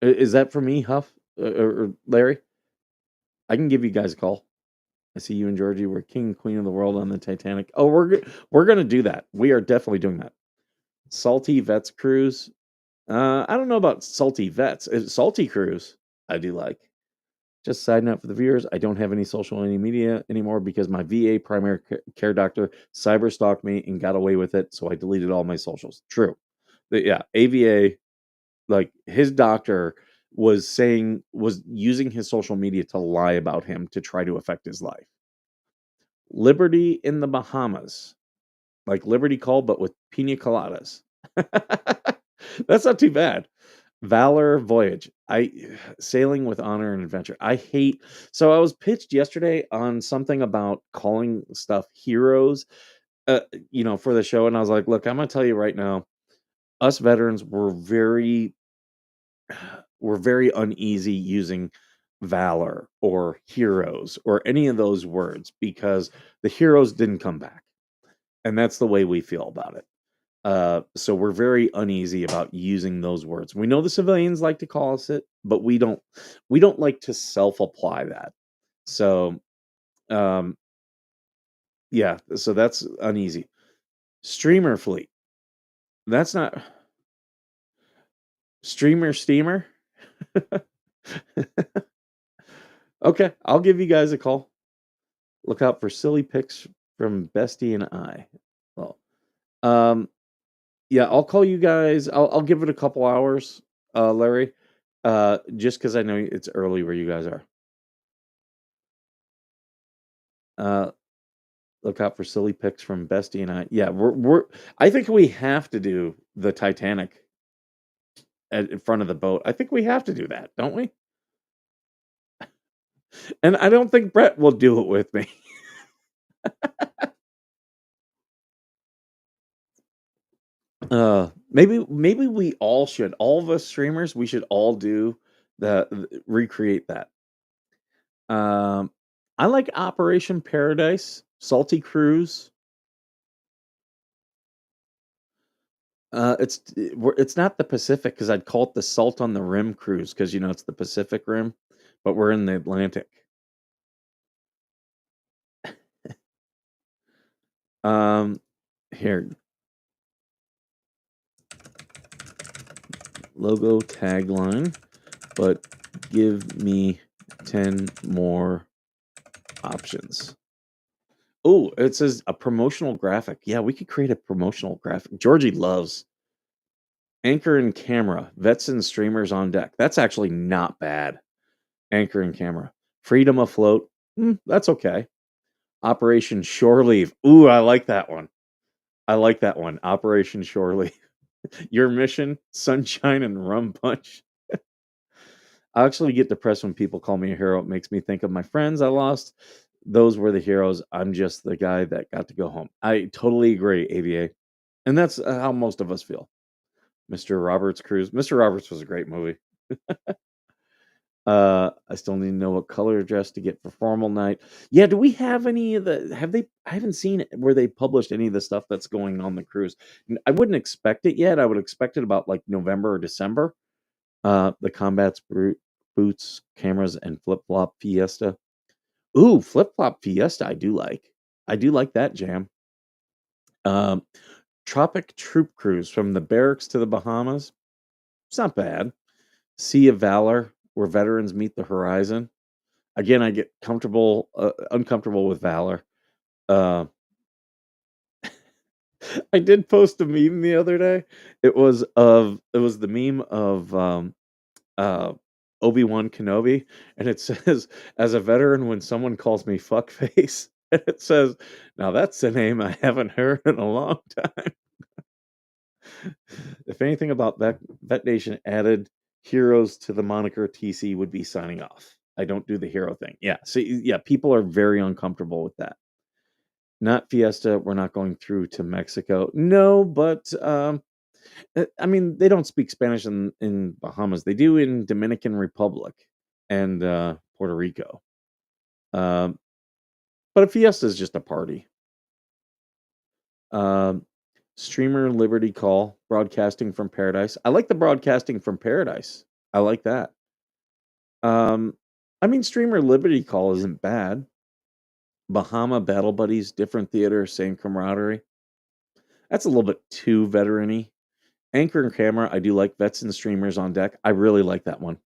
Is that for me, Huff or Larry? I can give you guys a call. I see you and Georgie. We're king and queen of the world on the Titanic. Oh, we're gonna do that. We are definitely doing that. Salty Vets cruise. I don't know about Salty Vets. Salty cruise. I do like. Just side note for the viewers, I don't have any social media anymore because my VA primary care doctor cyber stalked me and got away with it, so I deleted all my socials. True. Yeah, AVA, like his doctor was using his social media to lie about him to try to affect his life. Liberty in the Bahamas. Like Liberty Call, but with pina coladas. That's not too bad. Valor Voyage. Sailing with honor and adventure. So I was pitched yesterday on something about calling stuff heroes, for the show, and I was like, look, I'm gonna tell you right now, us veterans were very uneasy using valor or heroes or any of those words because the heroes didn't come back. And that's the way we feel about it. So we're very uneasy about using those words. We know the civilians like to call us it, but we don't like to self-apply that. So um yeah, so that's uneasy. Streamer fleet. That's not streamer steamer. Okay, I'll give you guys a call. Look out for silly pics from Bestie and I. Well, um, yeah, I'll call you guys. I'll give it a couple hours, Larry, just because I know it's early where you guys are. Uh, look out for silly pics from Bestie and I. Yeah, we're. I think we have to do the Titanic in front of the boat. I think we have to do that, don't we? And I don't think Brett will do it with me. Maybe we all should. All of us streamers, we should all do recreate that. Um, I like Operation Paradise, Salty Cruise. It's not the Pacific because I'd call it the Salt on the Rim cruise because it's the Pacific Rim, but we're in the Atlantic. Um, Here, logo tagline, but give me 10 more options. Oh, it says a promotional graphic. Yeah, we could create a promotional graphic. Georgie loves anchor and camera, vets and streamers on deck. That's actually not bad. Anchor and camera. Freedom afloat. That's okay. Operation Shore Leave. Ooh, I like that one. I like that one. Operation Shore Leave. Your mission, sunshine and rum punch. I actually get depressed when people call me a hero. It makes me think of my friends I lost. Those were the heroes. I'm just the guy that got to go home. I totally agree, AVA. And that's how most of us feel. Mr. Roberts Cruise. Mr. Roberts was a great movie. I still need to know what color dress to get for formal night. Yeah, do we have any of the have they I haven't seen it where they published any of the stuff that's going on the cruise. I wouldn't expect it yet. I would expect it about like November or December. The combats boots, cameras, and flip-flop fiesta. Ooh, flip-flop fiesta, I do like. I do like that jam. Um, Tropic Troop Cruise from the barracks to the Bahamas. It's not bad. Sea of Valor, where veterans meet the horizon. Again, I get uncomfortable with Valor. Uh, I did post a meme the other day. It was the meme of uh, Obi-Wan Kenobi, and it says, "As a veteran, when someone calls me fuckface," and it says, "Now that's a name I haven't heard in a long time." If anything about Vet Nation added heroes to the moniker, TC would be signing off. I don't do the hero thing. Yeah, so yeah, people are very uncomfortable with that. Not Fiesta. We're not going through to Mexico. No, but I mean, they don't speak Spanish in Bahamas. They do in Dominican Republic and Puerto Rico. Um, but a fiesta is just a party. Um, Streamer Liberty Call, broadcasting from paradise. I like the broadcasting from paradise. I like that. I mean, Streamer Liberty Call isn't bad. Bahama Battle Buddies, different theater, same camaraderie. That's a little bit too veteran-y. Anchor and camera, I do like vets and streamers on deck. I really like that one.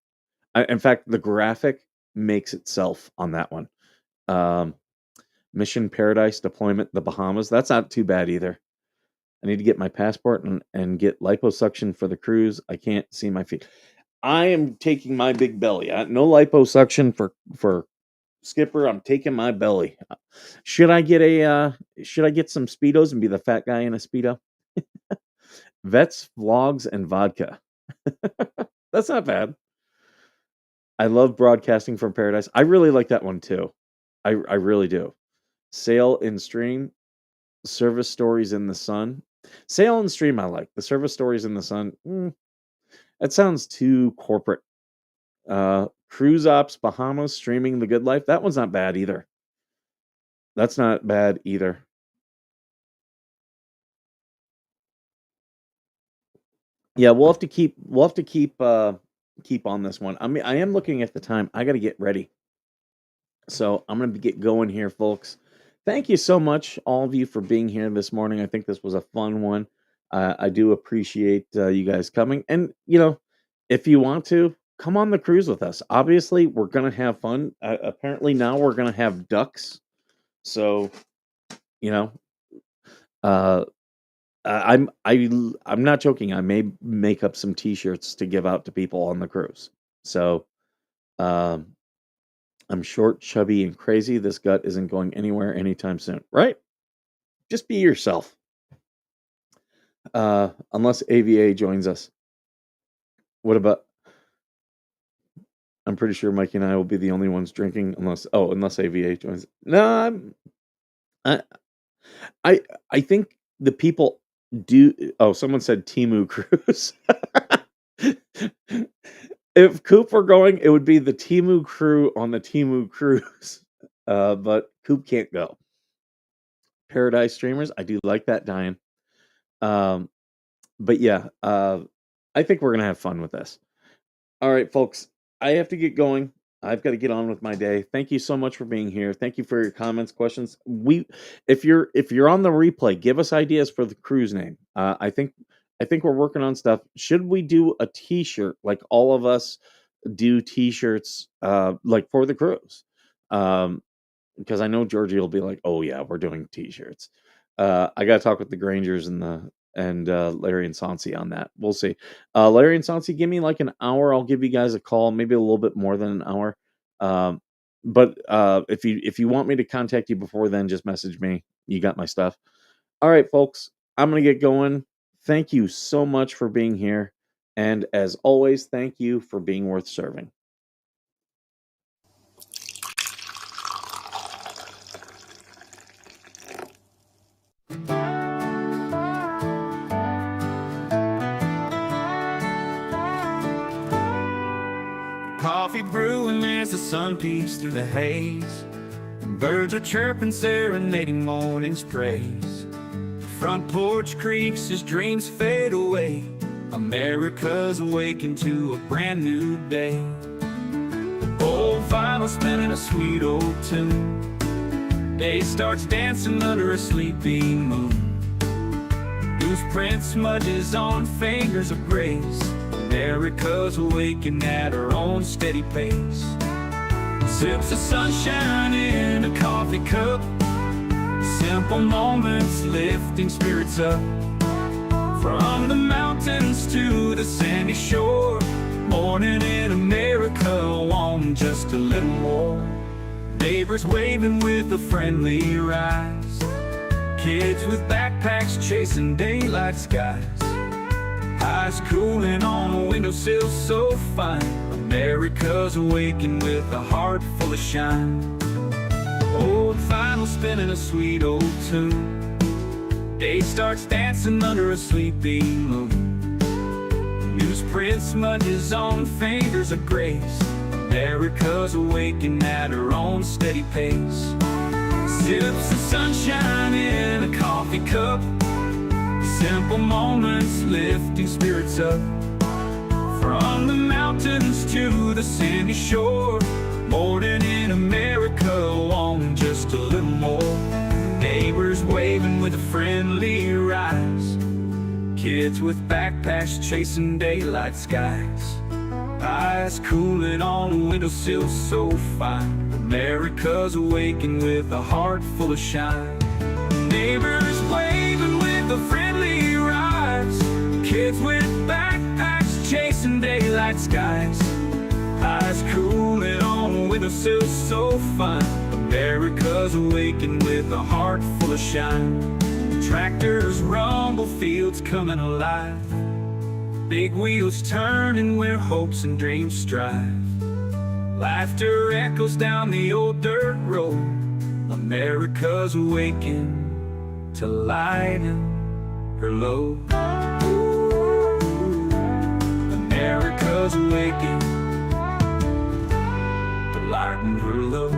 In fact, the graphic makes itself on that one. Um, Mission Paradise deployment, the Bahamas. That's not too bad either. I need to get my passport and get liposuction for the cruise. I can't see my feet. I am taking my big belly. No liposuction for Skipper. I'm taking my belly. Should I get some speedos and be the fat guy in a speedo? Vets, vlogs, and vodka. That's not bad. I love broadcasting from paradise. I really like that one too. I really do. Sail and stream, service stories in the sun. Sail and stream I like. The service stories in the sun. That sounds too corporate. Cruise ops Bahamas streaming the good life. That one's not bad either. That's not bad either. Yeah, we'll have to keep on this one. I mean, I am looking at the time. I got to get ready. So I'm going to get going here, folks. Thank you so much, all of you, for being here this morning. I think this was a fun one. I do appreciate you guys coming. And, if you want to, come on the cruise with us. Obviously, we're going to have fun. Apparently, now we're going to have ducks. So, you know, uh, I'm not joking. I may make up some T-shirts to give out to people on the cruise. So, um, I'm short, chubby, and crazy. This gut isn't going anywhere anytime soon, right? Just be yourself. Unless AVA joins us. What about? I'm pretty sure Mikey and I will be the only ones drinking, unless AVA joins. No, I I I think the people do. Oh, someone said Timu Cruise. If Coop were going, it would be the Timu crew on the Timu Cruise. But Coop can't go. Paradise Streamers, I do like that, Diane. But yeah, I think we're gonna have fun with this. All right, folks, I have to get going. I've got to get on with my day. Thank you so much for being here. Thank you for your comments, questions. If you're on the replay, give us ideas for the cruise name. I think we're working on stuff. Should we do a T-shirt, like all of us do T-shirts, like for the cruise? Because I know Georgie will be like, "Oh yeah, we're doing T-shirts." I got to talk with the Grangers and Larry and Sansi on that. We'll see. Larry and Sansi, give me like an hour. I'll give you guys a call, maybe a little bit more than an hour. But if you want me to contact you before then, just message me. You got my stuff. All right, folks. I'm gonna get going. Thank you so much for being here, and as always, thank you for being worth serving. Coffee brewing as the sun peeks through the haze. Birds are chirping, serenading morning's praise. Front porch creaks as dreams fade away. America's awakened to a brand new day. Old vinyl spinning a sweet old tune. Day starts dancing under a sleepy moon. Loose print smudges on fingers of grace. America's awakened at her own steady pace. Sips of sunshine in a coffee cup. Simple moments lifting spirits up. From the mountains to the sandy shore. Morning in America, on just a little more. Neighbors waving with a friendly rise. Kids with backpacks chasing daylight skies. Eyes cooling on a windowsill so fine. America's awakened with a heart full of shine. Old vinyl spinning a sweet old tune. Day starts dancing under a sleepy moon. Newsprint smudges on fingers of grace. America's awakened at her own steady pace. Sips of sunshine in a coffee cup. Simple moments lifting spirits up. From the mountains to the sandy shore. Morning in America, on just a little more. Neighbors waving with a friendly rise. Kids with backpacks chasing daylight skies. Eyes cooling on a windowsill so fine. America's awakened with a heart full of shine. Neighbors waving with a friendly rise. Kids with backpacks chasing daylight skies. Eyes cooling on a windowsill so fine. America's awakened with a heart full of shine. Tractors rumble, fields coming alive. Big wheels turning where hopes and dreams strive. Laughter echoes down the old dirt road. America's awakened to lighten her load. America's awakened to lighten her load.